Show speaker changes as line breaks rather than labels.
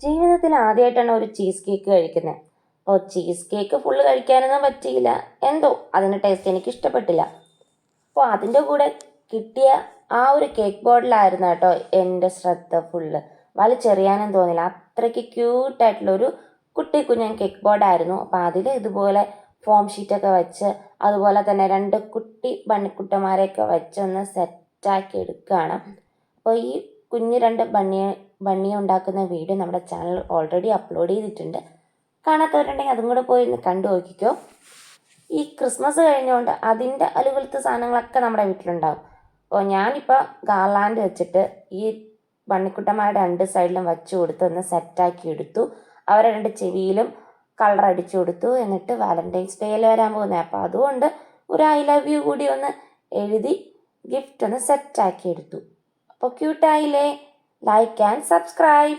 ജീവിതത്തിൽ ആദ്യമായിട്ടാണ് ഒരു ചീസ് കേക്ക് കഴിക്കുന്നത്. അപ്പോൾ ചീസ് കേക്ക് ഫുള്ള് കഴിക്കാനൊന്നും പറ്റിയില്ല. എന്തോ അതിൻ്റെ ടേസ്റ്റ് എനിക്ക് ഇഷ്ടപ്പെട്ടില്ല. അപ്പോൾ അതിൻ്റെ കൂടെ കിട്ടിയ ആ ഒരു കേക്ക് ബോർഡിലായിരുന്നു കേട്ടോ എൻ്റെ ശ്രദ്ധ ഫുള്ള്. വലിച്ചെറിയാനും തോന്നില്ല, അത്രയ്ക്ക് ക്യൂട്ടായിട്ടുള്ളൊരു കുട്ടി കുഞ്ഞൻ കേക്ക് ബോർഡായിരുന്നു. അപ്പോൾ അതിൽ ഇതുപോലെ ഫോം ഷീറ്റൊക്കെ വെച്ച് അതുപോലെ തന്നെ 2 കുട്ടി ബണ്ണിക്കുട്ടന്മാരെയൊക്കെ വെച്ചൊന്ന് സെറ്റാക്കി എടുക്കുകയാണ്. അപ്പോൾ ഈ കുഞ്ഞ് 2 ബണ്ണിയെ ഉണ്ടാക്കുന്ന വീഡിയോ നമ്മുടെ ചാനൽ ഓൾറെഡി അപ്ലോഡ് ചെയ്തിട്ടുണ്ട്. കാണാത്തവരുണ്ടെങ്കിൽ അതും കൂടെ പോയി ഒന്ന് കണ്ടു നോക്കിക്കോ. ഈ ക്രിസ്മസ് കഴിഞ്ഞുകൊണ്ട് അതിൻ്റെ അലുകുലത്തെ സാധനങ്ങളൊക്കെ നമ്മുടെ വീട്ടിലുണ്ടാകും. അപ്പോൾ ഞാനിപ്പോൾ ഗാർലാൻഡ് വെച്ചിട്ട് ഈ ബണ്ണിക്കുട്ടന്മാരുടെ 2 സൈഡിലും വെച്ച് കൊടുത്ത് ഒന്ന് സെറ്റാക്കി എടുത്തു. അവരെ 2 ചെവിയിലും കളർ അടിച്ചു കൊടുത്തു. എന്നിട്ട് വാലൻറ്റൈൻസ് ഡേയിൽ വരാൻ പോകുന്നത്, അപ്പോൾ അതുകൊണ്ട് ഒരു ഐ ലവ് യു കൂടി ഒന്ന് എഴുതി ഗിഫ്റ്റ് ഒന്ന് സെറ്റാക്കി എടുത്തു. അപ്പോൾ ക്യൂട്ടായില്ലേ? Like and subscribe.